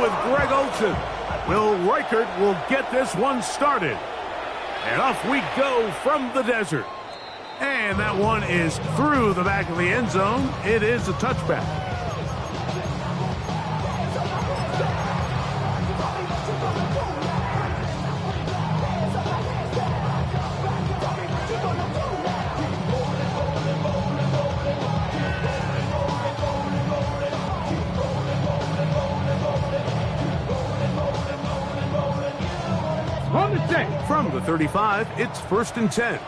with Greg Olsen. Will Reichert will get this one started. And off we go from the desert. And that one is through the back of the end zone. It is a touchback. From the 35, it's 1st and 10.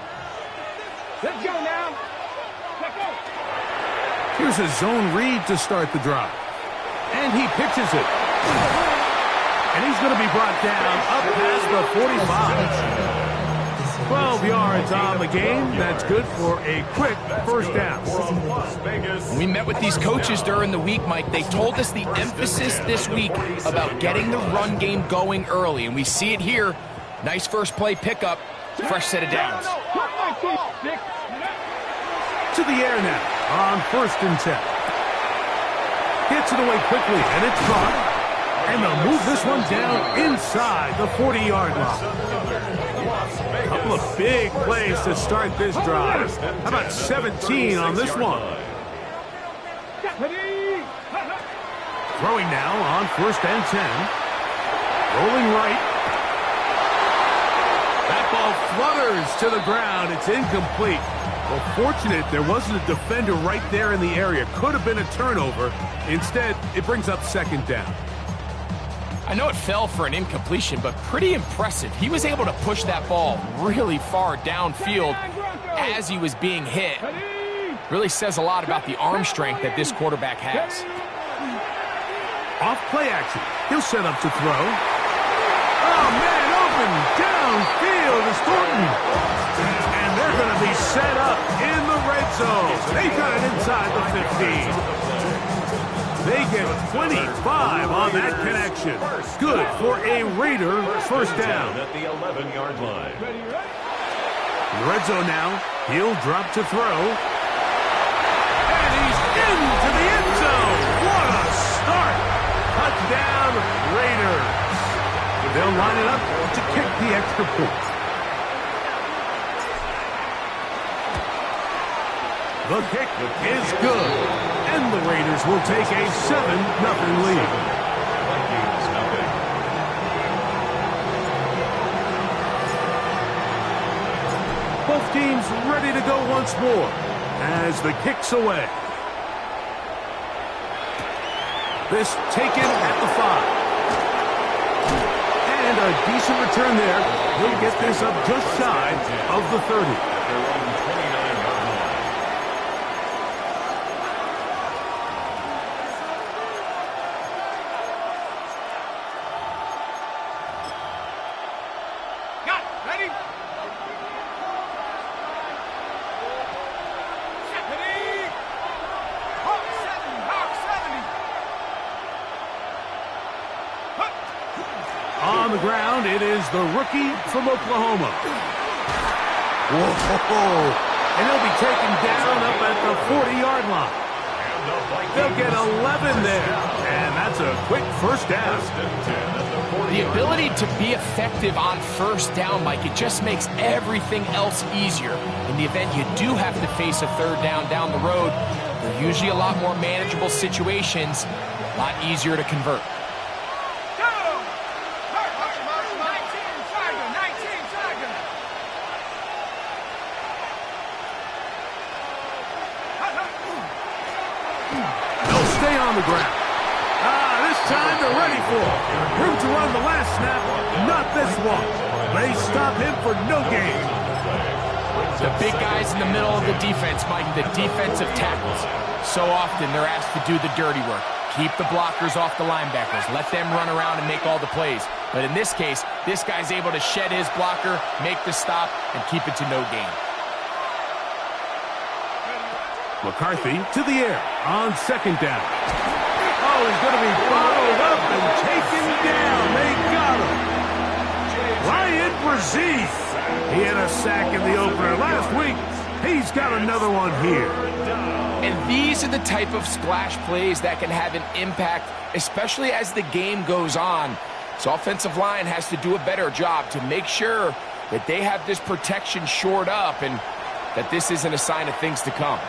Let's go now. Let's go. Here's a zone read to start the drive. And he pitches it. And he's going to be brought down up past the 45. 12 yards on the game. That's good for a quick first down. We met with these coaches during the week, Mike. They told us the emphasis this week about getting the run game going early, and we see it here. Nice first play pickup, fresh set of downs. To the air now on 1st and 10. Gets it away quickly, and it's caught. And they'll move this one down inside the 40-yard line. A couple of big plays to start this drive. How about 17 on this one? Throwing now on 1st and 10. Rolling right. That ball flutters to the ground. It's incomplete. Well, fortunate there wasn't a defender right there in the area. Could have been a turnover. Instead, it brings up 2nd down. I know it fell for an incompletion, but pretty impressive. He was able to push that ball really far downfield as he was being hit. Really says a lot about the arm strength that this quarterback has. Off play action. He'll set up to throw. Oh, man, open downfield is Thornton. And they're going to be set up in the red zone. They got it inside the 15. They get 25 on that connection. Good for a Raider first down. At the 11-yard line. In the red zone now. He'll drop to throw. And he's into the end zone. What a start. Touchdown, Raiders. They'll line it up to kick the extra point. The kick is good. And the Raiders will take a 7-0 lead. Both teams ready to go once more as the kick's away. This taken at the 5. And a decent return there. He'll get this up just shy of the 30. On the ground, it is the rookie from Oklahoma. Whoa! And he'll be taken down up at the 40-yard line. They'll get 11 there, and that's a quick first down. The ability to be effective on first down, Mike, it just makes everything else easier. In the event you do have to face a third down the road, they're usually a lot more manageable situations, a lot easier to convert. The ground. This time they're ready for it. Room to run the last snap, not this one. They stop him for no gain. The big guys in the middle of the defense, Mike, the defensive tackles. So often they're asked to do the dirty work. Keep the blockers off the linebackers. Let them run around and make all the plays. But in this case, this guy's able to shed his blocker, make the stop, and keep it to no gain. McCarthy to the air on 2nd down. Oh, he's going to be bottled up and taken down. They got him. Ryan Brzee. He had a sack in the opener last week. He's got another one here. And these are the type of splash plays that can have an impact, especially as the game goes on. So offensive line has to do a better job to make sure that they have this protection shored up and that this isn't a sign of things to come.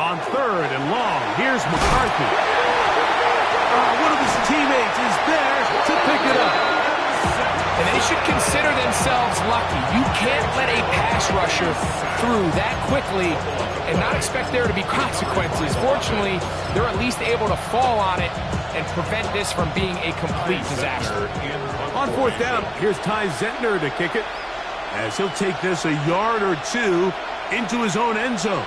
On third and long, here's McCarthy. One of his teammates is there to pick it up. And they should consider themselves lucky. You can't let a pass rusher through that quickly and not expect there to be consequences. Fortunately, they're at least able to fall on it and prevent this from being a complete disaster. On fourth down, here's Ty Zentner to kick it, as he'll take this a yard or two into his own end zone.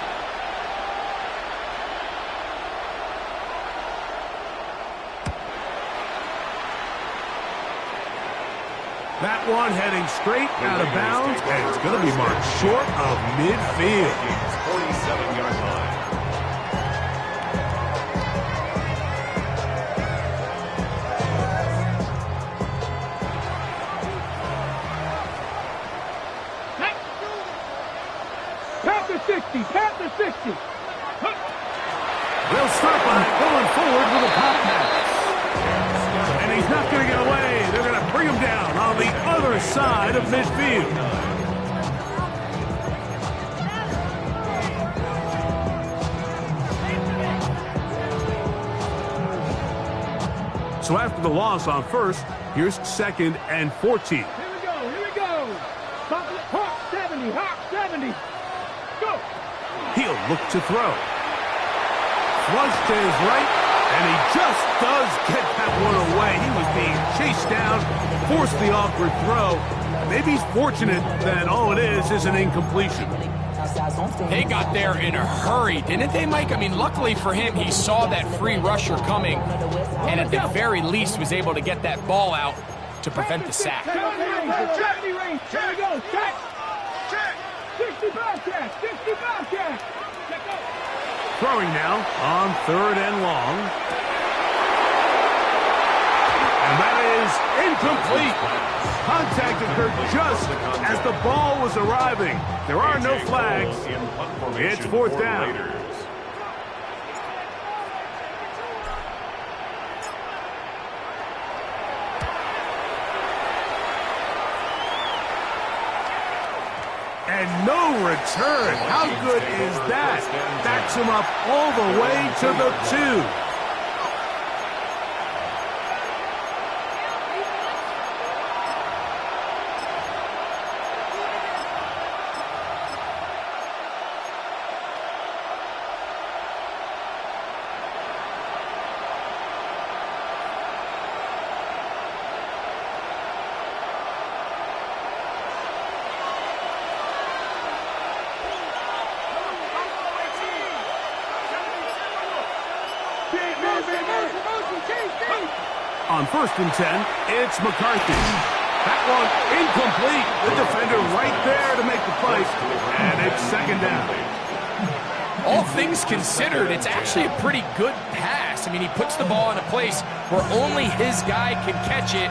That one heading straight out of bounds, and it's going to be marked short of midfield. 47-yard line. Panther 60, Panther 60. They'll start by going forward with a pop pass. And he's not going to get away. They're going to bring him down on the other side of midfield. So after the loss on first, here's 2nd and 14. Here we go. Hawk 70, Hawk 70. Go. He'll look to throw. Flush to his right, and he just does get that one away. He was being chased down, forced the awkward throw. Maybe he's fortunate that all it is an incompletion. They got there in a hurry, didn't they, Mike? I mean, luckily for him, he saw that free rusher coming, and at the very least was able to get that ball out to prevent the sack. 70 range. Here we go. Check. 65 catch. 65 catch. Throwing now on third and long. And that is incomplete. Contact occurred just as the ball was arriving. There are no flags. It's fourth down. And no return. How good is that? Backs him up all the way to the 2. On 1st and 10, it's McCarthy. That one incomplete. The defender right there to make the play. And it's 2nd down. All things considered, it's actually a pretty good pass. I mean, he puts the ball in a place where only his guy can catch it.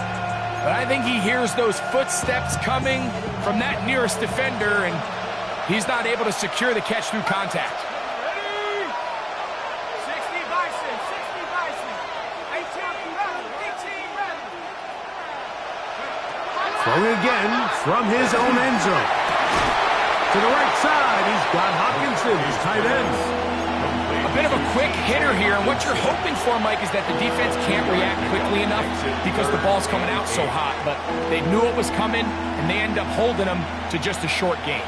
But I think he hears those footsteps coming from that nearest defender, and he's not able to secure the catch through contact. Throwing again from his own end zone. To the right side, he's got Hopkinson, his tight end. A bit of a quick hitter here, and what you're hoping for, Mike, is that the defense can't react quickly enough because the ball's coming out so hot. But they knew it was coming, and they end up holding them to just a short gain.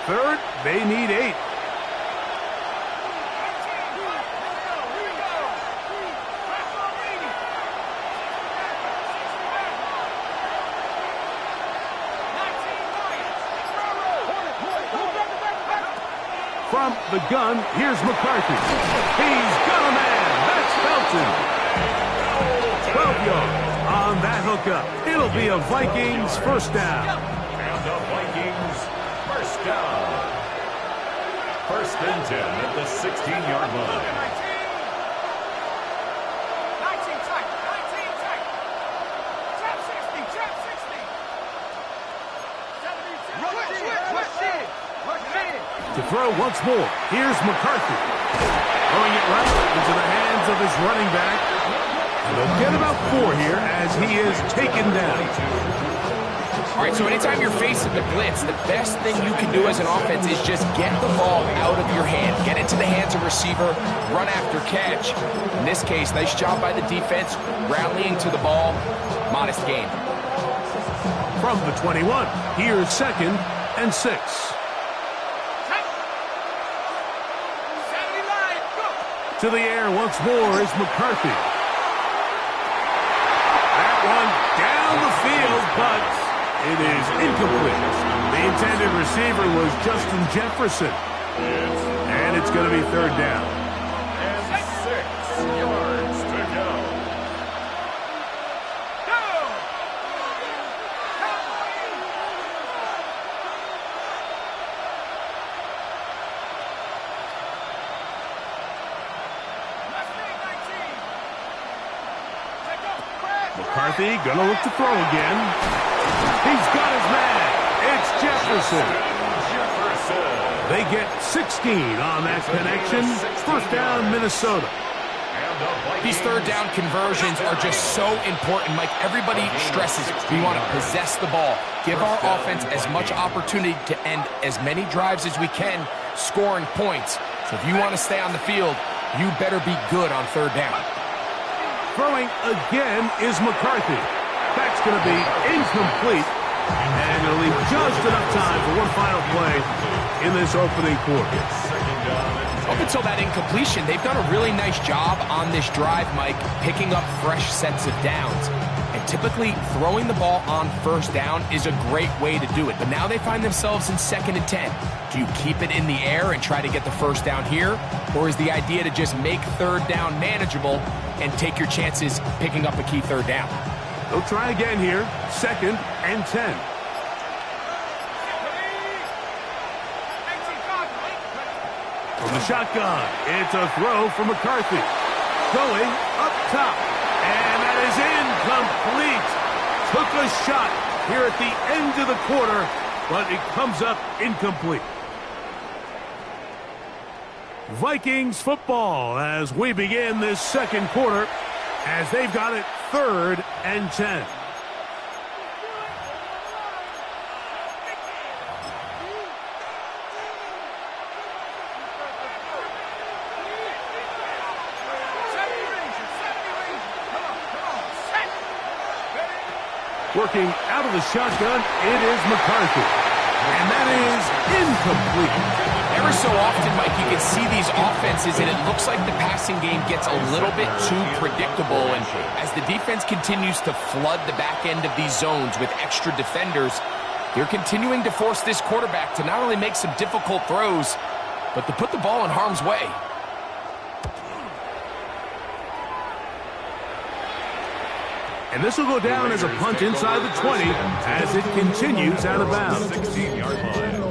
Third, they need 8. From the gun, here's McCarthy. He's got a man. That's Felton. 12 yards on that hookup. It'll be a Vikings first down. And the Vikings first down. 1st and 10 at the 16-yard line. throw once more. Here's McCarthy. Throwing it right into the hands of his running back. And they'll get about 4 here as he is taken down. All right, so anytime you're facing the blitz, the best thing you can do as an offense is just get the ball out of your hand. Get into the hands of receiver, run after catch. In this case, nice job by the defense, rallying to the ball. Modest gain. From the 21, here's 2nd and 6. To the air once more is McCarthy. That one down the field, but it is incomplete. The intended receiver was Justin Jefferson. And it's going to be 3rd down. And 6 yards to go. McCarthy going to look to throw again. He's got his man. It's Jefferson. They get 16 on that connection. 1st down, Minnesota. These 3rd down conversions are just so important. Mike, everybody stresses we want to possess the ball. Give our offense as much opportunity to end as many drives as we can, scoring points. So if you want to stay on the field, you better be good on 3rd down. Throwing again is McCarthy. That's going to be incomplete. And it'll leave just enough time for one final play in this opening quarter. Up until that incompletion, they've done a really nice job on this drive, Mike, picking up fresh sets of downs. And typically, throwing the ball on 1st down is a great way to do it. But now they find themselves in 2nd and 10. Do you keep it in the air and try to get the 1st down here? Or is the idea to just make 3rd down manageable and take your chances picking up a key 3rd down? They'll try again here. 2nd and 10. From the shotgun, it's a throw for McCarthy. Going up top. And that is incomplete. Took a shot here at the end of the quarter, but it comes up incomplete. Vikings football as we begin this 2nd quarter as they've got it 3rd and 10. Working out of the shotgun, it is McCarthy. And that is incomplete. Ever so often, Mike, you can see these offenses, and it looks like the passing game gets a little bit too predictable. And as the defense continues to flood the back end of these zones with extra defenders, they're continuing to force this quarterback to not only make some difficult throws, but to put the ball in harm's way. And this will go down as a punt inside the 20 as it continues out of bounds. 16-yard line.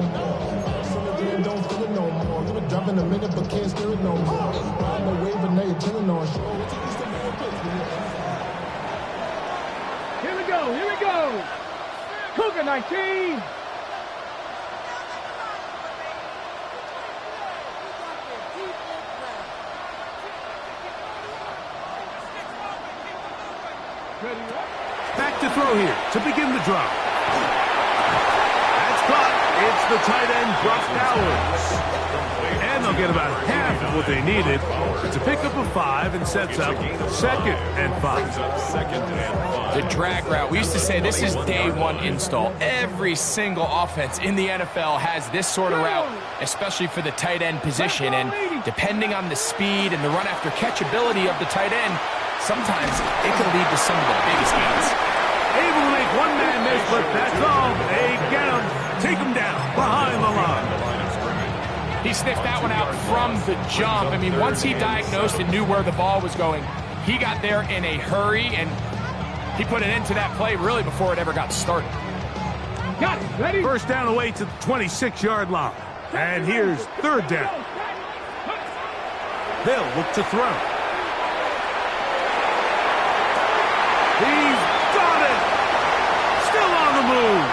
Here we go, here we go. Cougar 19. Back to throw here to begin the drop. That's caught. It's the tight end, Brock Bowers. And they'll get about half of what they needed. It's a pickup of 5 and sets up 2nd and 5. The drag route. We used to say this is day 1 install. Every single offense in the NFL has this sort of route, especially for the tight end position. And depending on the speed and the run after catch ability of the tight end, sometimes it can lead to some of the biggest gains. Able to make one man miss, but that's all. They get him. Take him down behind the line. He sniffed that one out from the jump. I mean, once he diagnosed and knew where the ball was going, he got there in a hurry, and he put an end to that play really before it ever got started. Got it. Ready? 1st down away to the 26-yard line. And here's 3rd down. They'll look to throw. He's got it! Still on the move!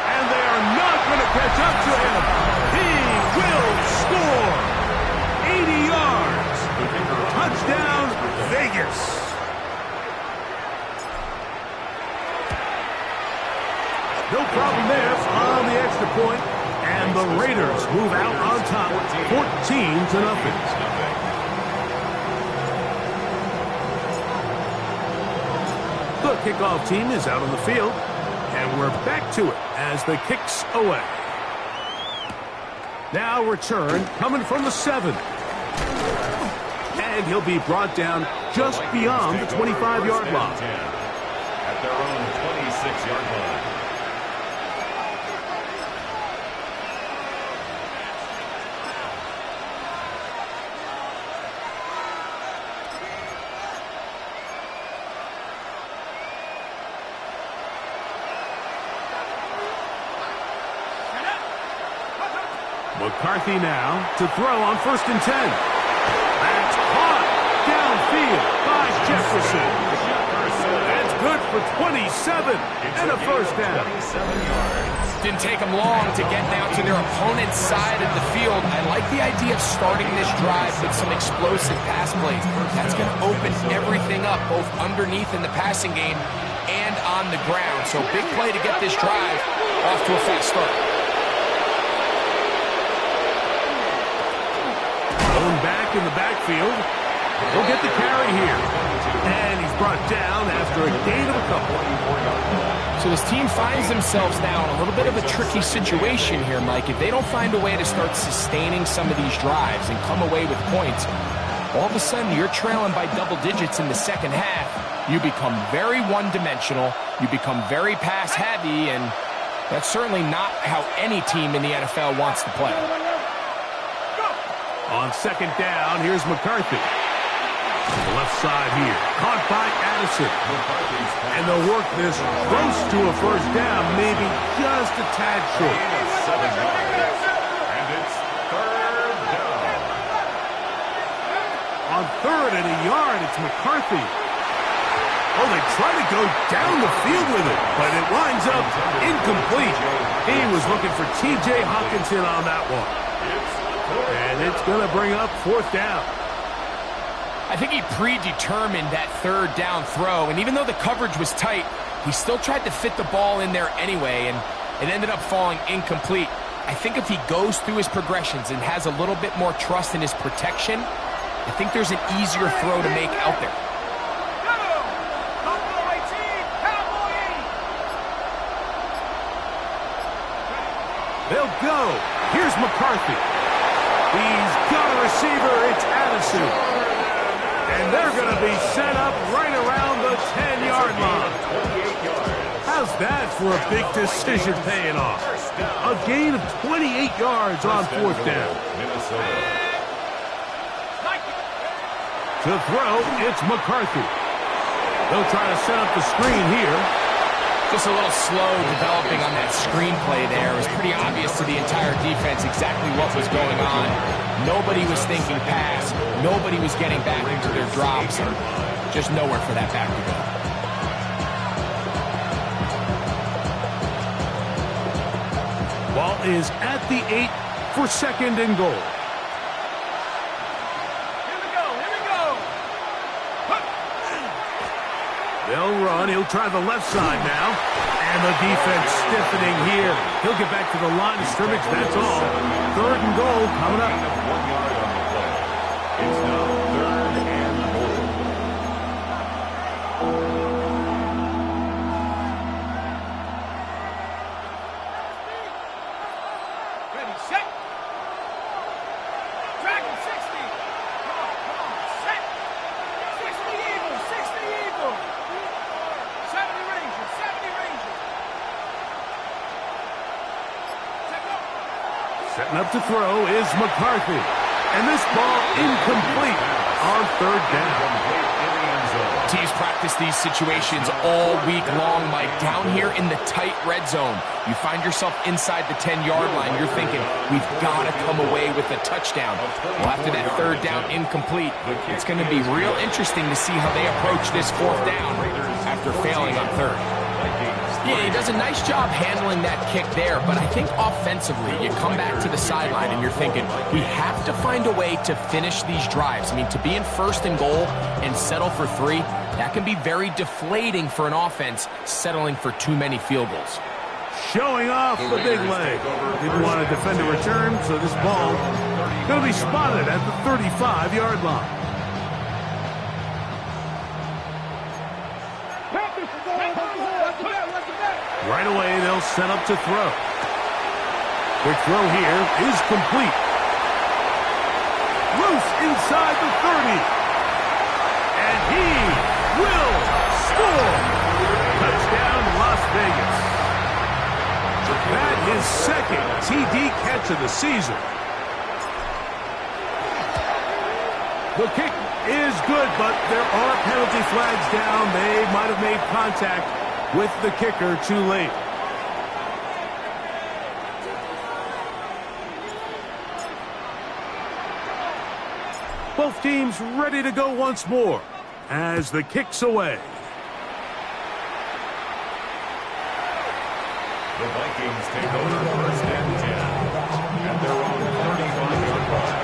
And they are not going to catch up to him. He will score. 80 yards. Touchdown, Vegas. No problem there on the extra point, and the Raiders move out on top, 14-0. The kickoff team is out on the field, and we're back to it as the kick's away. Now return coming from the 7. And he'll be brought down just beyond the 25-yard line. At their own 26-yard line. McCarthy now to throw on 1st and 10. That's caught downfield by Jefferson. That's good for 27 and a 1st down. Didn't take them long to get down to their opponent's side of the field. I like the idea of starting this drive with some explosive pass plays. That's going to open everything up, both underneath in the passing game and on the ground. So big play to get this drive off to a fast start. Going back in the backfield. He'll get the carry here. And he's brought down after a gain of a couple. So this team finds themselves now in a little bit of a tricky situation here, Mike. If they don't find a way to start sustaining some of these drives and come away with points, all of a sudden you're trailing by double digits in the second half. You become very one-dimensional. You become very pass-heavy, and that's certainly not how any team in the NFL wants to play. On 2nd down, here's McCarthy. The left side here, caught by Addison. And they'll work this close to a 1st down, maybe just a tad short. And it's 3rd down. On 3rd and a yard, it's McCarthy. Oh, they try to go down the field with it, but it winds up incomplete. He was looking for T.J. Hawkinson on that one. And it's going to bring up 4th down. I think he predetermined that 3rd down throw, and even though the coverage was tight, he still tried to fit the ball in there anyway, and it ended up falling incomplete. I think if he goes through his progressions and has a little bit more trust in his protection, I think there's an easier throw to make out there. They'll go. Here's McCarthy. He's got a receiver. It's Addison. And they're going to be set up right around the 10-yard line. How's that for a big decision paying off? A gain of 28 yards on 4th down. To throw, it's McCarthy. They'll try to set up the screen here. Just a little slow developing on that screenplay there. It was pretty obvious to the entire defense exactly what was going on. Nobody was thinking pass. Nobody was getting back into their drops. And just nowhere for that back to go. Ball is at the 8 for 2nd and goal. They'll run. He'll try the left side now. And the defense stiffening here. He'll get back to the line of scrimmage. That's all. 3rd and goal coming up. 1 yard on the play. It's now 3rd and goal. Ready, set. Dragon 60. Come on, set. 60 Eagles, 60 Eagles. 70 Rangers, 70 Rangers. Setting up to throw is McCarthy. And this ball incomplete on 3rd down. Teams practice these situations all week long, Mike. Down here in the tight red zone, you find yourself inside the 10-yard line. You're thinking, we've got to come away with a touchdown. Well, after that 3rd down incomplete, it's going to be real interesting to see how they approach this 4th down after failing on 3rd. Yeah, he does a nice job handling that kick there, but I think offensively, you come back to the sideline and you're thinking, we have to find a way to finish these drives. I mean, to be in first and goal and settle for 3, that can be very deflating for an offense settling for too many field goals. Showing off the big leg. Didn't want to defend a return, so this ball going to be spotted at the 35-yard line. Right away, they'll set up to throw. Quick throw here is complete. Loose inside the 30. And he will score. Touchdown, Las Vegas. That is second TD catch of the season. The kick is good, but there are penalty flags down. They might have made contact with the kicker too late. Both teams ready to go once more as the kick's away. The Vikings take over first and 10 at their own 35-yard line.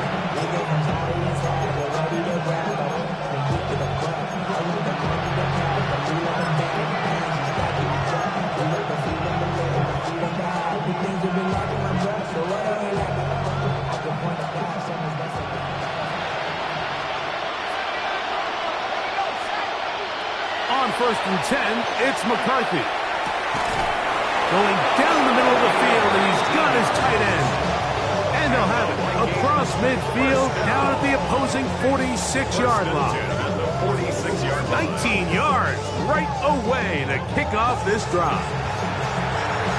On first and 10, it's McCarthy. Going down the middle of the field, and he's got his tight end. And they'll have it across midfield, down at the opposing 46-yard line. 19 yards right away to kick off this drive.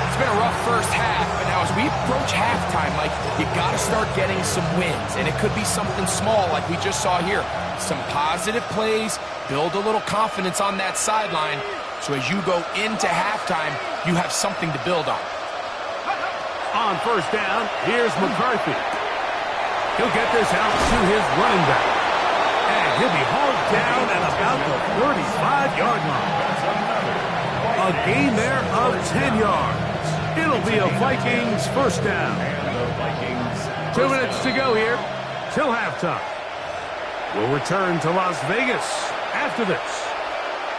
It's been a rough first half, but now as we approach halftime, Mike, you got to start getting some wins. And it could be something small like we just saw here. Some positive plays, build a little confidence on that sideline. So as you go into halftime, you have something to build on. On first down, here's McCarthy. He'll get this out to his running back. And he'll be hauled down at about the 35-yard line. A gain there of 10 yards. It'll be a Vikings first down. 2 minutes to go here till halftime. We'll return to Las Vegas after this.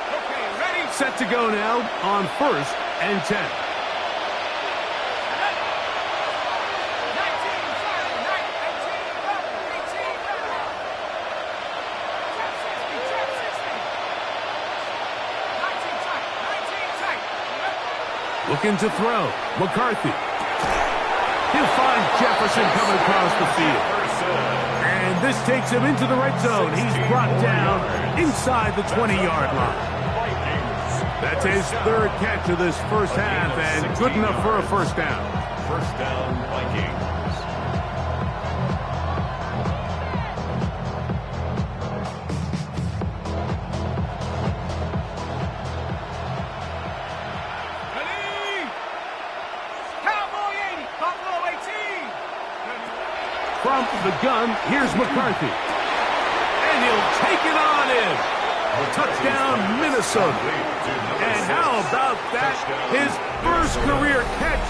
Okay, ready? Set to go now on first and 10. 19 looking to throw. McCarthy. He'll find Jefferson coming across the field. And this takes him into the red zone. He's brought down inside the 20-yard line. That's his third catch of this first half, and good enough for a first down. First down, Vikings. From the gun, here's McCarthy. And he'll take it on in. Touchdown, Minnesota. And how about that? His first career catch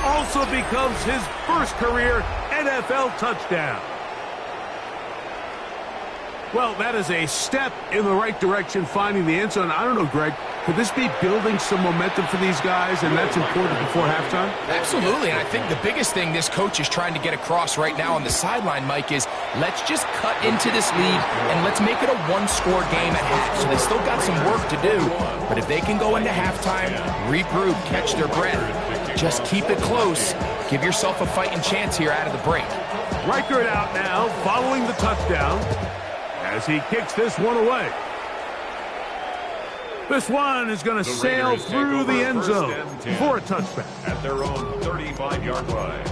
also becomes his first career NFL touchdown. Well, that is a step in the right direction, finding the end zone. I don't know, Greg, could this be building some momentum for these guys, and that's important before halftime? Absolutely, and I think the biggest thing this coach is trying to get across right now on the sideline, Mike, is let's just cut into this lead and let's make it a one-score game at half. So they still got some work to do, but if they can go into halftime, regroup, catch their breath, just keep it close, give yourself a fighting chance here out of the break. Reichert out now, following the touchdown, as he kicks this one away. This one is going to sail through the end zone for a touchback. At their own 35-yard line.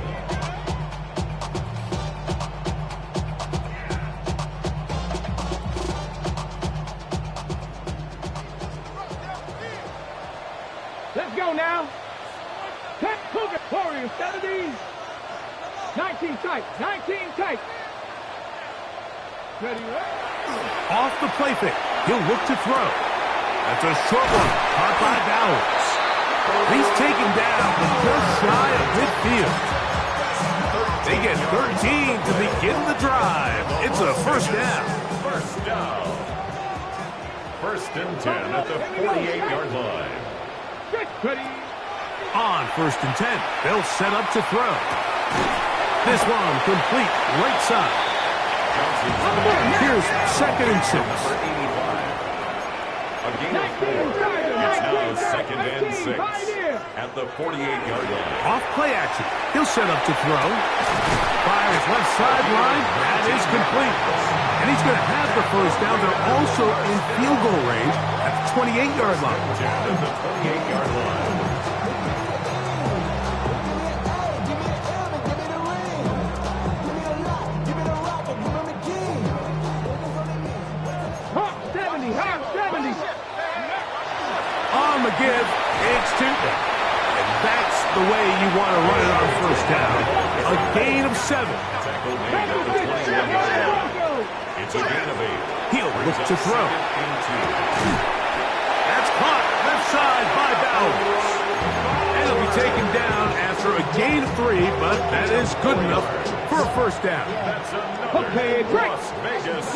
Let's go now. Cut Cougar Warriors, 70s. 19 tight, 19 tight. Ready, right? Off the play fake. He'll look to throw. That's a short one. Caught by Bowers. He's taken down but just shy of midfield. They get 13 to begin the drive. It's a first down. First down. First and 10 at the 48-yard line. Ready. On first and 10, they'll set up to throw. This one complete right side. Here's second and 6. A gain of 4. It's now second and 6 at the 48-yard line. Off play action. He'll set up to throw. Fires left sideline. That is complete. And he's going to have the first down. They're also in field goal range at the 28-yard line. At the 28-yard line. On the give, it's Tootin. And that's the way you want to run it on first down. A gain of 7. Tackle made at the 21-yard line. It's a gain of 8. He'll look to throw. That's caught left side by Bowers. And he'll be taken down after a gain of 3, but that is good enough for a first down. That's another Las Vegas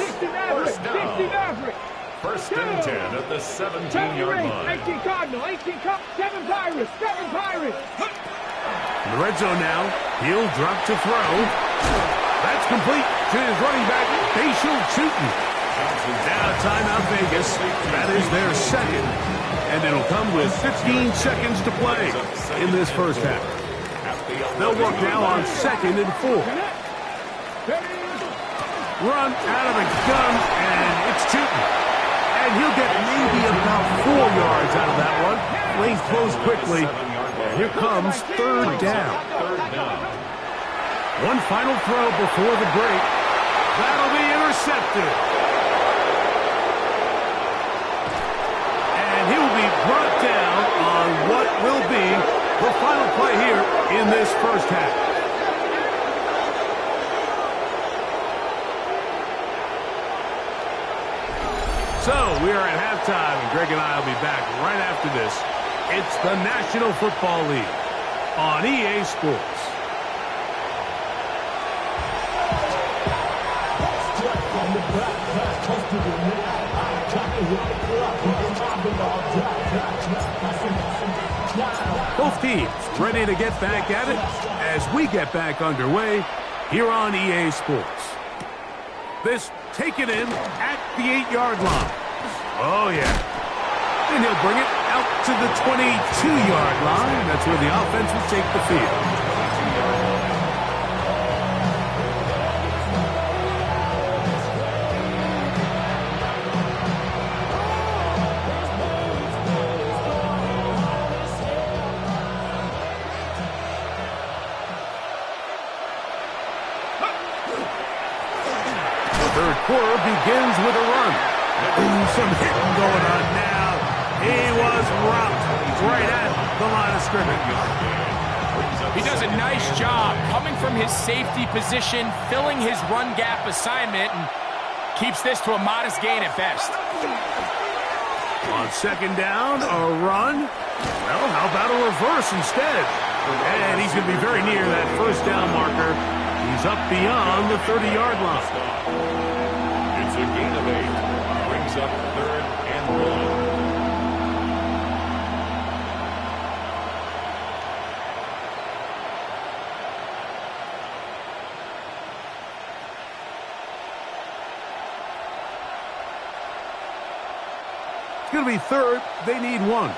first down. First and 10 at the 17-yard line. 18 Cardinal, 18 Cup, 7 Pirates, 7 Pirates. In the red zone now, he'll drop to throw. That's complete to his running back, Facial Tootin. Now timeout Vegas. That is their second. And it'll come with 15 seconds to play in this first half. They'll work now on second and 4. Run out of the gun, and it's Tootin. And he'll get maybe about 4 yards out of that one. Lane closed quickly. And here comes third down. One final throw before the break. That'll be intercepted. And he'll be brought down on what will be the final play here in this first half. So, we are at halftime, and Greg and I will be back right after this. It's the National Football League on EA Sports. Both teams ready to get back at it as we get back underway here on EA Sports. This taken in at the 8-yard line. Oh, yeah. And he'll bring it out to the 22-yard line. That's where the offense will take the field. Third quarter begins with a run. Ooh, some hitting going on now. He was rocked right at the line of scrimmage. He does a nice job coming from his safety position, filling his run gap assignment, and keeps this to a modest gain at best. On second down, a run. Well, how about a reverse instead? And he's going to be very near that first down marker. He's up beyond the 30-yard line. It's a gain of 8. Brings up third and 1. It's going to be third. They need 1.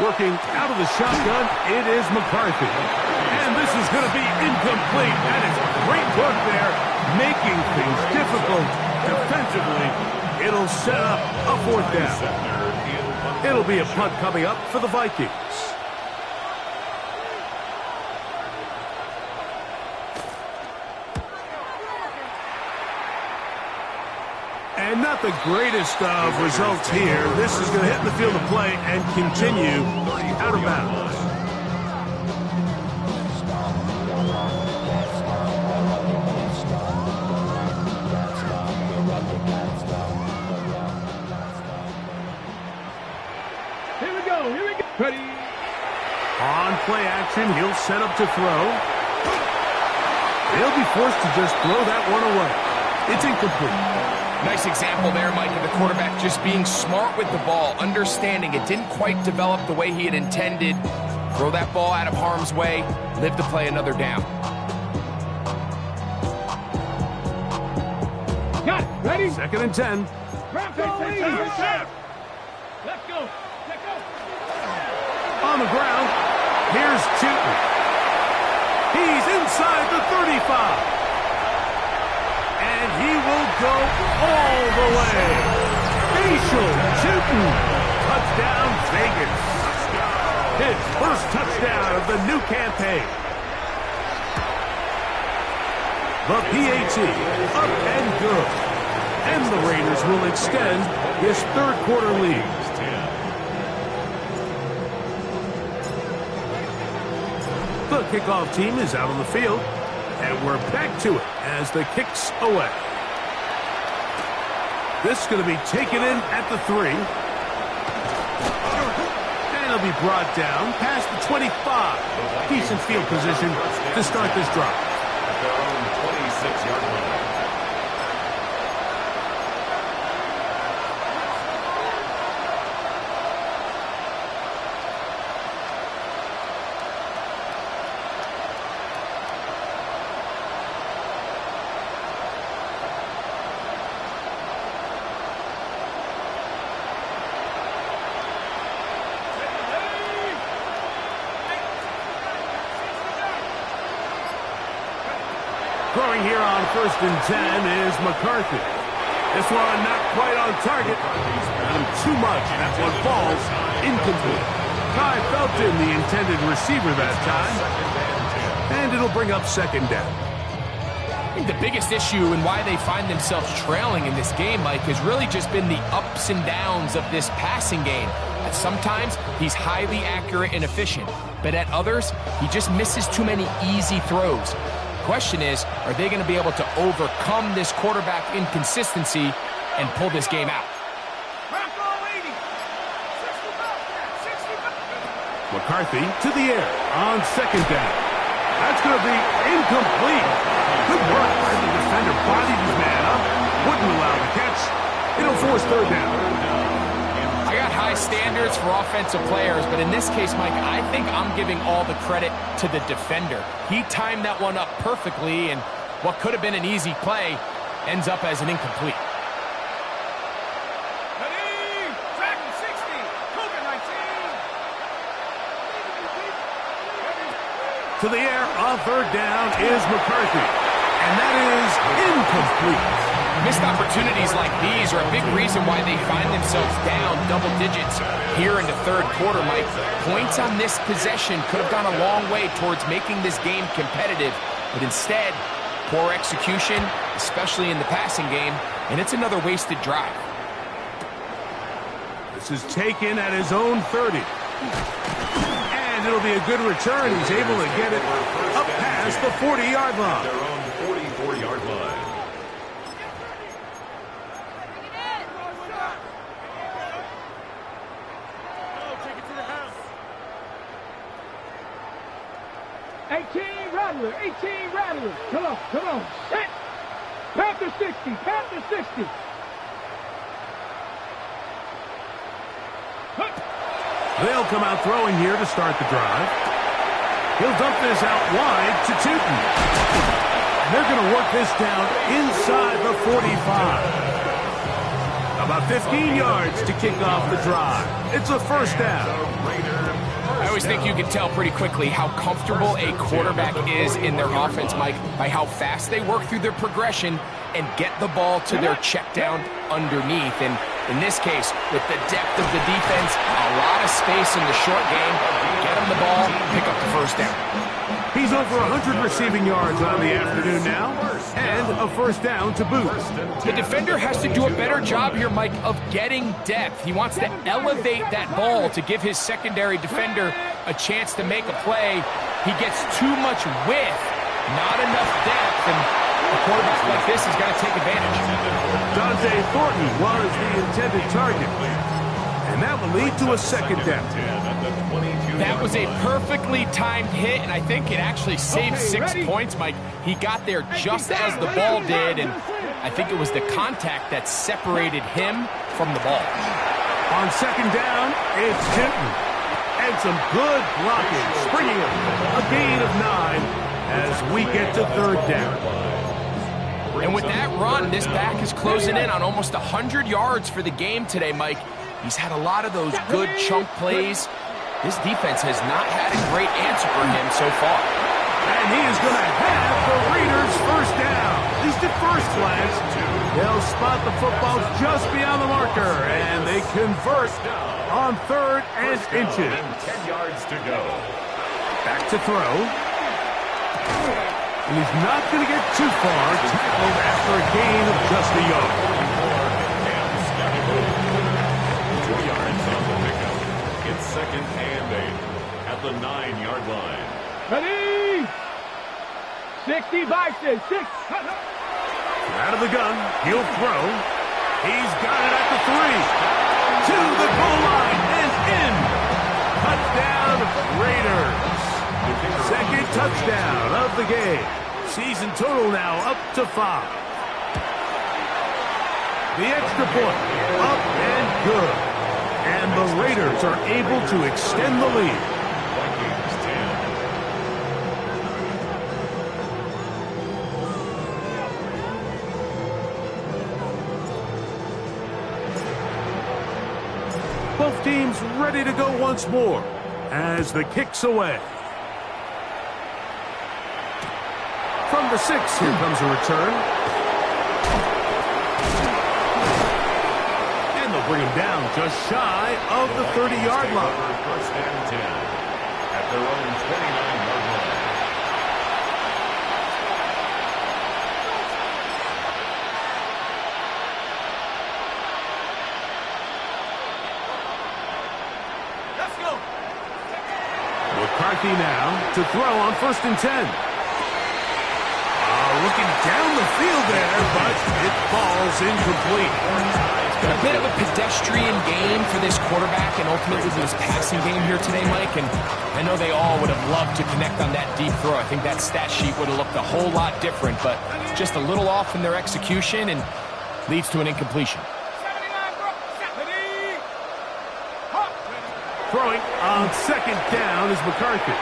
Working out of the shotgun, it is McCarthy. And this is going to be incomplete. That is great work there, making things difficult defensively. It'll set up a fourth down. It'll be a punt coming up for the Vikings. And not the greatest of results here. This is going to hit the field of play and continue out of bounds. On play action, he'll set up to throw. He'll be forced to just throw that one away. It's incomplete. Nice example there, Mike, of the quarterback just being smart with the ball, understanding it didn't quite develop the way he had intended. Throw that ball out of harm's way, live to play another down. Got it. Ready? 2nd and 10. Let's go. Let's go. On the ground, here's Chewton. He's inside the 35. And he will go all the way. Facial Chewton. Touchdown, Vegas. His first touchdown of the new campaign. The PAT up and good. And the Raiders will extend this third quarter lead. The kickoff team is out on the field, and we're back to it as the kick's away. This is going to be taken in at the 3. And it'll be brought down past the 25. Decent field position to start this drive. At their own 26-yard line. Throwing here on 1st and 10 is McCarthy. This one not quite on target. Too much. That one falls incomplete. Kai Felton, the intended receiver that time. And it'll bring up 2nd down. I think the biggest issue and why they find themselves trailing in this game, Mike, has really just been the ups and downs of this passing game. At sometimes, he's highly accurate and efficient, but at others, he just misses too many easy throws. The question is, are they going to be able to overcome this quarterback inconsistency and pull this game out? McCarthy to the air on 2nd down. That's going to be incomplete. Good work by the defender. Bodied his man up. Wouldn't allow the catch. It'll force 3rd down. I got high standards for offensive players, but in this case, Mike, I think I'm giving all the credit to the defender. He timed that one up perfectly, and what could have been an easy play ends up as an incomplete. To the air on 3rd down is McCarthy. And that is incomplete. Missed opportunities like these are a big reason why they find themselves down double digits here in the 3rd quarter, Mike. Points on this possession could have gone a long way towards making this game competitive, but instead, poor execution, especially in the passing game, and it's another wasted drive. This is taken at his own 30. And it'll be a good return. He's able to get it up past the 40-yard line. Their own 44-yard line. Rattler, 18 Rattler. Come on, set. Panther 60, Panther 60. They'll come out throwing here to start the drive. He'll dump this out wide to Tootin. And they're going to work this down inside the 45. About 15 yards to kick off the drive. It's a 1st down. I always think you can tell pretty quickly how comfortable a quarterback is in their offense, Mike, by how fast they work through their progression and get the ball to their check down underneath. And in this case, with the depth of the defense, a lot of space in the short game, get him the ball, pick up the 1st down. He's over 100 receiving yards on the afternoon now, and a 1st down to boot. The defender has to do a better job here, Mike, of getting depth. He wants to elevate that ball to give his secondary defender a chance to make a play. He gets too much width, not enough depth, and a quarterback like this is going to take advantage. Dante Thornton was the intended target. And that will lead to a second down. That was a perfectly timed hit, and I think it actually saved 6 points, Mike. He got there just as the ball did, and I think it was the contact that separated him from the ball. On second down, it's Hinton. And some good blocking, springing him. A gain of 9 as we get to third down. And with that run, this back is closing in on almost 100 yards for the game today, Mike. He's had a lot of those good chunk plays. This defense has not had a great answer for him so far. And he is going to have the Raiders first down. At least at first glance. They'll spot the football just beyond the marker, and they convert on third and inches. 10 yards to go. Back to throw. And he's not going to get too far. Tackled after a gain of just a yard. 2 yards on the pickup. It's second and 8 at the 9-yard line. Ready? 65, 6. Out of the gun, he'll throw. He's got it at the 3. To the goal line and in. Touchdown, Raiders. Second touchdown of the game. Season total now up to 5. The extra point, up and good. And the Raiders are able to extend the lead. Vikings 10. Both teams ready to go once more as the kick's away. From the 6, here comes a return. And they'll bring him down just shy of the 30-yard line. First and 10 at their own 29-yard line. Let's go. McCarthy now to throw on first and 10. Looking down the field there, but it falls incomplete. A bit of a pedestrian game for this quarterback and ultimately this passing game here today, Mike. And I know they all would have loved to connect on that deep throw. I think that stat sheet would have looked a whole lot different, but it's just a little off in their execution and leads to an incompletion. 79, bro. Ready? Throwing on second down is McCarthy.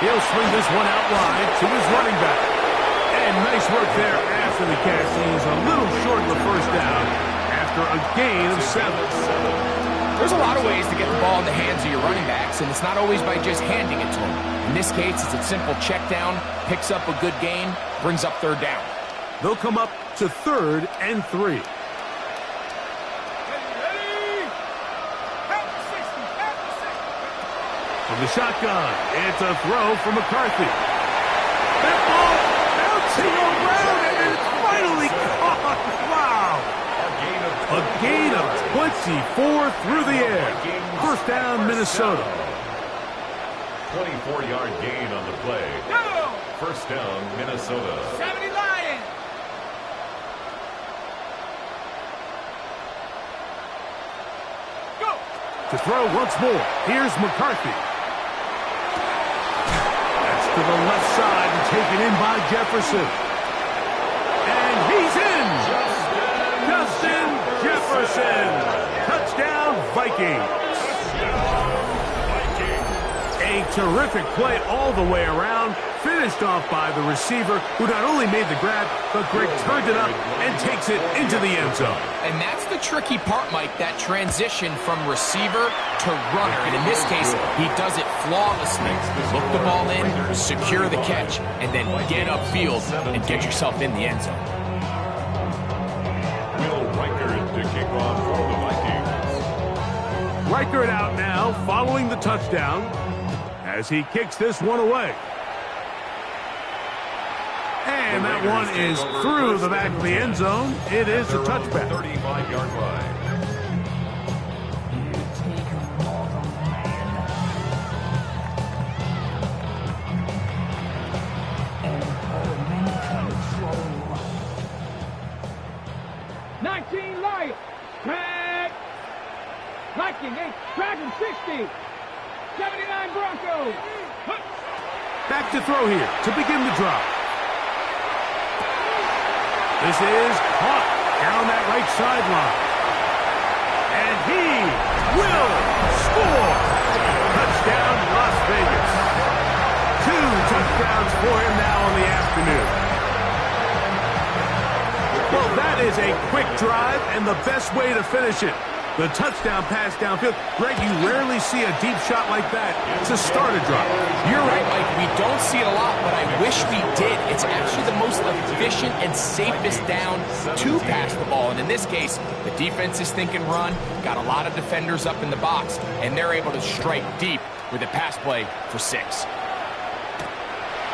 He'll swing this one out wide to his running back. And nice work there after the catch. He's a little short of the first down after a gain of 7. There's a lot of ways to get the ball in the hands of your running backs, and it's not always by just handing it to them. In this case, it's a simple check down, picks up a good gain, brings up third down. They'll come up to third and 3. From the shotgun, it's a throw from McCarthy. That ball bouncing around, and it's finally caught. Wow. A gain of 24 through the air. First down, Minnesota. 24-yard gain on the play. First down, Minnesota. 70 Lions. Go. To throw once more, here's McCarthy. That's to the left side and taken in by Jefferson. And he's in. Justin Jefferson. Touchdown, Vikings. A terrific play all the way around, finished off by the receiver, who not only made the grab, but Greg turned it up and takes it into the end zone. And that's the tricky part, Mike, that transition from receiver to runner. And in this case, he does it flawlessly. Look the ball in, secure the catch, and then get upfield and get yourself in the end zone. Will Reichert to kick off for the Vikings. Reichert out now, following the touchdown, as he kicks this one away. And that one is through the back of the end zone. It is a touchback. 35-yard line. 60. 79 Broncos. Back to throw here to begin the drive. This is caught down that right sideline. And he will score. Touchdown, Las Vegas. 2 touchdowns for him now on the afternoon. Well, that is a quick drive and the best way to finish it. The touchdown pass downfield. Greg, you rarely see a deep shot like that to start a drive. You're right, Mike. We don't see it a lot, but I wish we did. It's actually the most efficient and safest down to pass the ball. And in this case, the defense is thinking run, got a lot of defenders up in the box, and they're able to strike deep with a pass play for 6.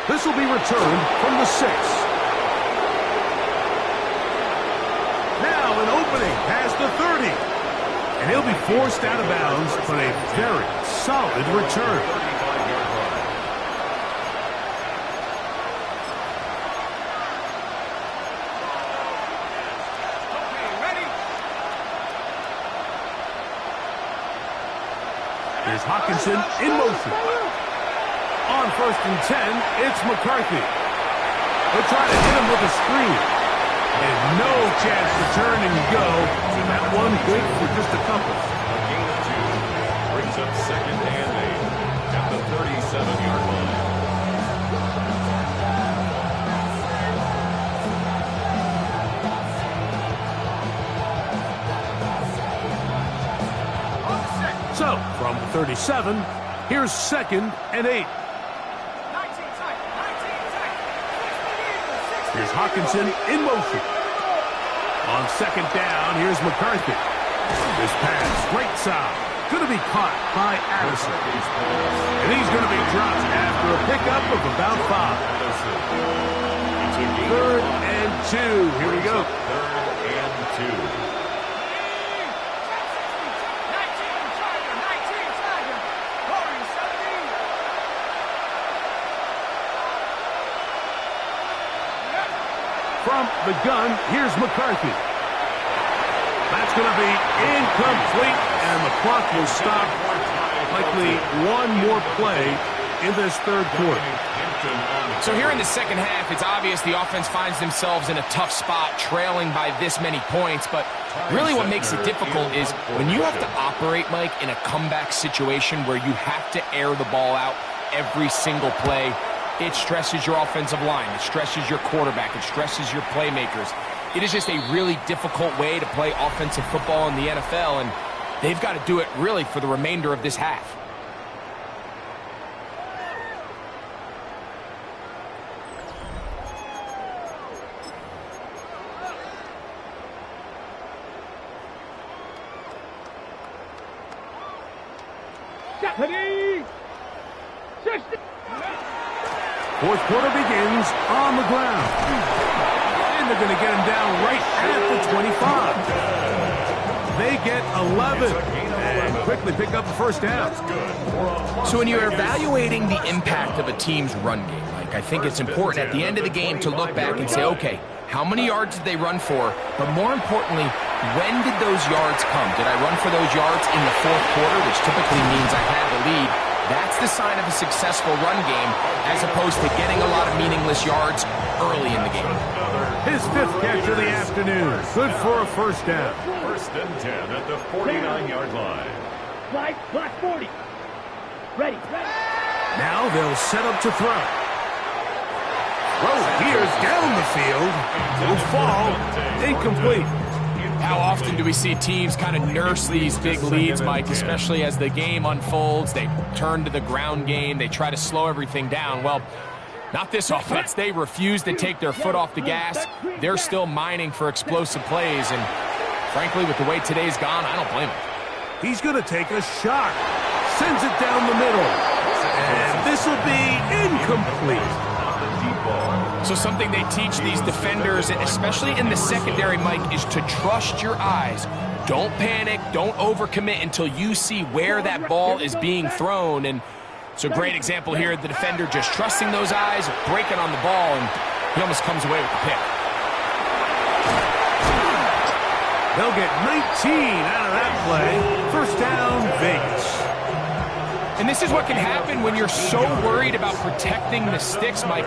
This will be returned from the 6. Now an opening past the 30. And he'll be forced out of bounds, but a very solid return. Okay, ready? Here's Hawkinson in motion. On 1st and 10, it's McCarthy. They'll try to hit him with a screen. And no chance to turn and go. That one good for just a couple. A gain of 2 brings up 2nd and 8 at the 37-yard line. So, from the 37, here's 2nd and 8. 19 tight. 19 tight. 60 Eagles. 60 Here's Hawkinson in motion. On 2nd down, here's McCarthy. This pass, right side, going to be caught by Addison. And he's going to be dropped after a pickup of about 5. 3rd and 2. Here we go. 3rd and 2. 19 Tiger. 19 Tiger. Corey, 70. From the gun, here's McCarthy. That's going to be incomplete, and the clock will stop. Likely one more play in this 3rd quarter. So here in the 2nd half, it's obvious the offense finds themselves in a tough spot, trailing by this many points. But really what makes it difficult is when you have to operate, Mike, in a comeback situation where you have to air the ball out every single play. It stresses your offensive line. It stresses your quarterback. It stresses your playmakers. It is just a really difficult way to play offensive football in the NFL, and they've got to do it really for the remainder of this half. Deputy! 60! 4th quarter begins on the ground. And they're going to get him down right at the 25. They get 11 and quickly pick up the 1st down. So when you're evaluating the impact of a team's run game, Mike, I think it's important at the end of the game to look back and say, okay, how many yards did they run for? But more importantly, when did those yards come? Did I run for those yards in the 4th quarter, which typically means I had the lead? That's the sign of a successful run game, as opposed to getting a lot of meaningless yards early in the game. His 5th catch of the afternoon. Good for a 1st down. 1st and 10 at the 49-yard line. Slide, block 40. Ready. Now they'll set up to throw. Throw here's down the field. Will fall. Incomplete. How often do we see teams kind of nurse these big leads, Mike, especially as the game unfolds? They turn to the ground game. They try to slow everything down. Well, not this offense. They refuse to take their foot off the gas. They're still mining for explosive plays. And frankly, with the way today's gone, I don't blame them. He's going to take a shot. Sends it down the middle. And this will be incomplete. So something they teach these defenders, especially in the secondary, Mike, is to trust your eyes. Don't panic. Don't overcommit until you see where that ball is being thrown. And it's a great example here. The defender just trusting those eyes, breaking on the ball, and he almost comes away with the pick. They'll get 19 out of that play. 1st down, Vegas. And this is what can happen when you're so worried about protecting the sticks, Mike.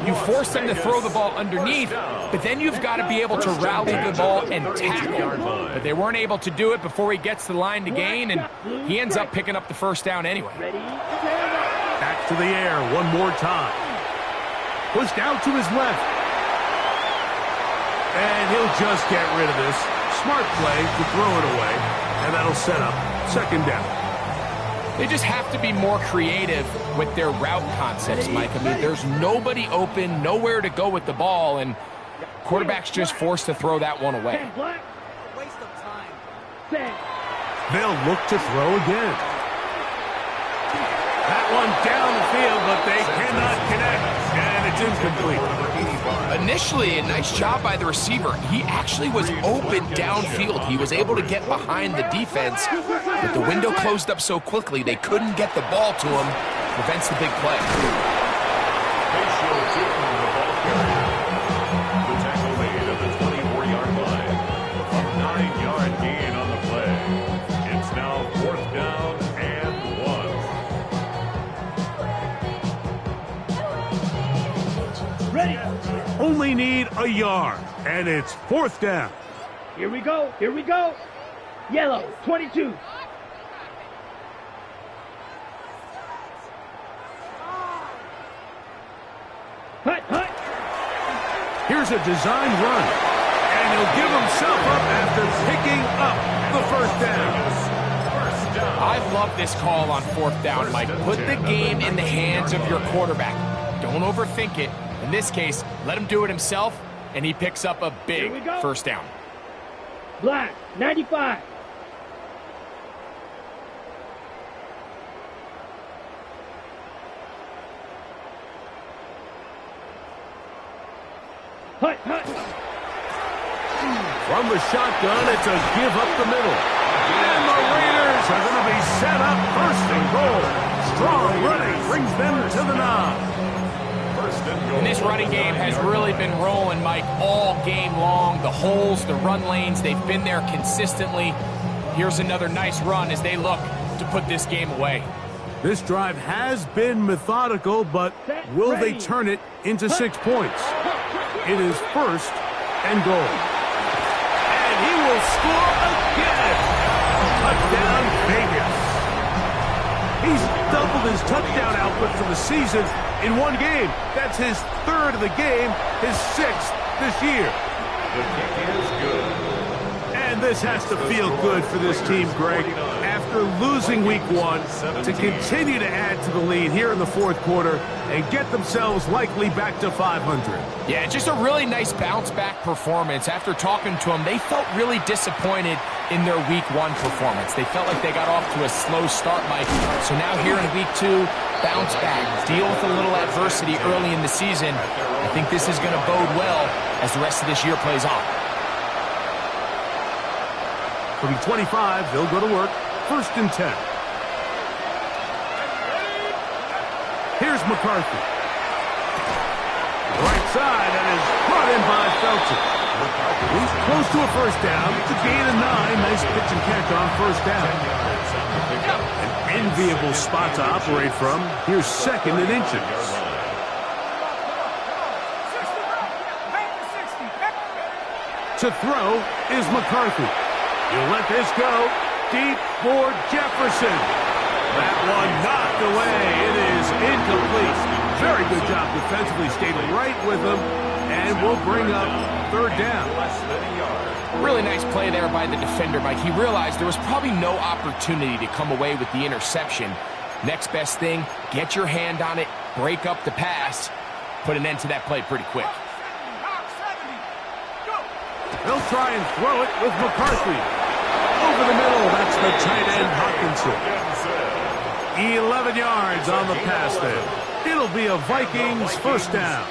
You force them to throw the ball underneath, but then you've got to be able to rally the ball and tackle. But they weren't able to do it before he gets the line to gain, and he ends up picking up the first down anyway. Back to the air one more time. Pushed out to his left. And he'll just get rid of this. Smart play to throw it away, and that'll set up second down. They just have to be more creative with their route concepts, Mike. I mean, there's nobody open, nowhere to go with the ball, and quarterback's just forced to throw that one away. Waste of time. They'll look to throw again. That one down the field, but they cannot connect, and it's incomplete. Initially, a nice job by the receiver. He actually was open downfield. He was able to get behind the defense, but the window closed up so quickly they couldn't get the ball to him. Prevents the big play. The tackle made at the 24-yard line. A 9-yard gain on the play. It's now 4th down and 1. Ready. Only need a yard, and it's 4th down. Here we go. Here we go. Yellow, 22. Hut, hut. Here's a design run, and he'll give himself up after picking up the first down. I love this call on 4th down, Mike. Put the game in the hands of your quarterback. Don't overthink it. In this case, let him do it himself, and he picks up a big first down. Black, 95. Hut, hut. From the shotgun, it's a give up the middle. And the Raiders are going to be set up 1st and goal. Strong running brings them to the 9. And this running game has really been rolling, Mike, all game long. The holes, the run lanes, they've been there consistently. Here's another nice run as they look to put this game away. This drive has been methodical, but will they turn it into 6 points? It is 1st and goal. And he will score again. Touchdown, Vegas. He's doubled his touchdown output for the season in one game. That's his 3rd of the game, his 6th this year. The kick is good. And this has to feel good for this team, Greg. After losing week 1, to continue to add to the lead here in the 4th quarter and get themselves likely back to 500. Yeah, just a really nice bounce-back performance. After talking to them, they felt really disappointed in their week 1 performance. They felt like they got off to a slow start, Mike. So now here in week 2, bounce back, deal with a little adversity early in the season. I think this is going to bode well as the rest of this year plays on. From 25, they'll go to work. 1st and 10. Here's McCarthy. Right side, and is brought in by Felton. He's close to a first down. It's a gain of 9. Nice pitch and catch on 1st down. An enviable spot to operate from. Here's 2nd and inches. To throw is McCarthy. He'll let this go. Deep for Jefferson. That one knocked away. It is incomplete. Very good job defensively. Stayed right with him. And we'll bring up 3rd down. Really nice play there by the defender, Mike. He realized there was probably no opportunity to come away with the interception. Next best thing, get your hand on it, break up the pass, put an end to that play pretty quick. They'll try and throw it with McCarthy. Over the middle, that's the tight end Hawkinson. 11 yards on the pass there. It'll be a Vikings 1st down.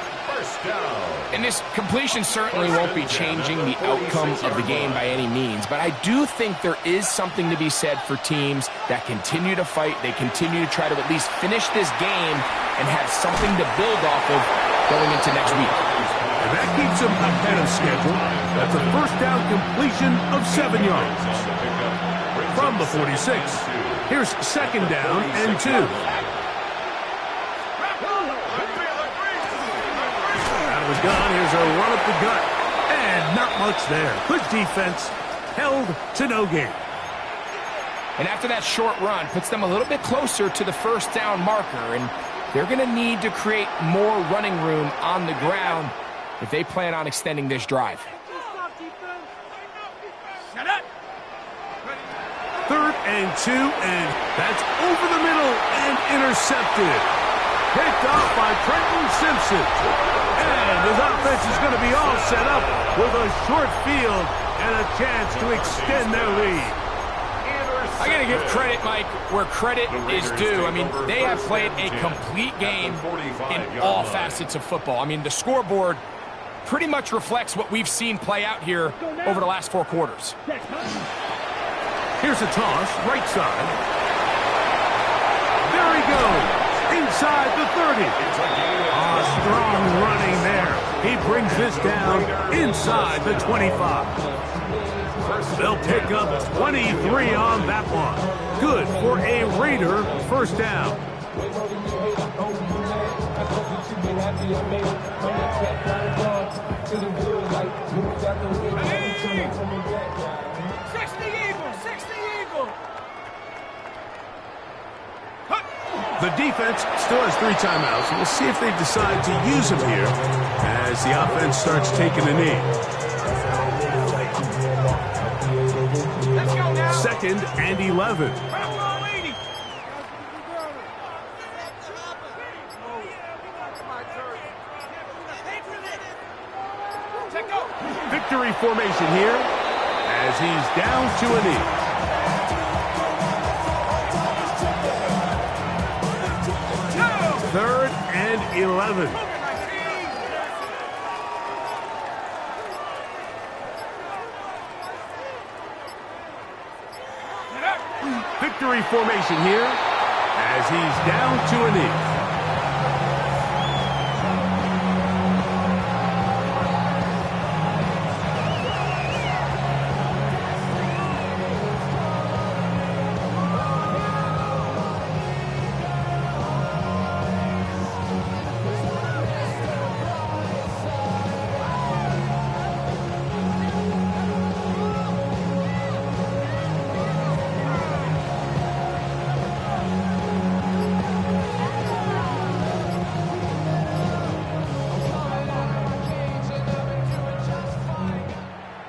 And this completion certainly won't be changing the outcome of the game by any means, but I do think there is something to be said for teams that continue to fight. They continue to try to at least finish this game and have something to build off of going into next week. And that keeps them ahead of schedule. That's a 1st down completion of 7 yards. From the 46. Here's second down and 2. Out of his gun, here's a run up the gut. And not much there. Good defense. Held to no gain. And after that short run, puts them a little bit closer to the first down marker. And they're going to need to create more running room on the ground if they plan on extending this drive. Third and 2, and that's over the middle and intercepted. Picked off by Trenton Simpson. And his offense is going to be all set up with a short field and a chance to extend their lead. I got to give credit, Mike, where credit is due. I mean, they have played a complete game in all facets of football. I mean, the scoreboard pretty much reflects what we've seen play out here over the last 4 quarters. Here's a toss, right side. There he goes, inside the 30. Strong running there. He brings this down inside the 25. They'll pick up 23 on that one. Good for a Raider first down. The defense still has 3 timeouts. We'll see if they decide to use them here as the offense starts taking a knee. Second and 11. Victory formation here as he's down to a knee. Third and 11. Victory formation here as he's down to a knee.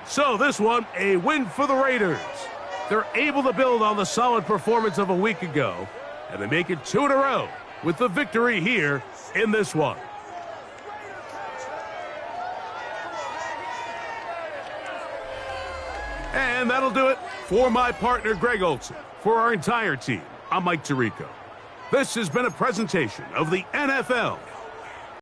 So this one, a win for the Raiders. They're able to build on the solid performance of a week ago, and they make it 2 in a row with the victory here in this one. And that'll do it for my partner, Greg Olson. For our entire team, I'm Mike Tirico. This has been a presentation of the NFL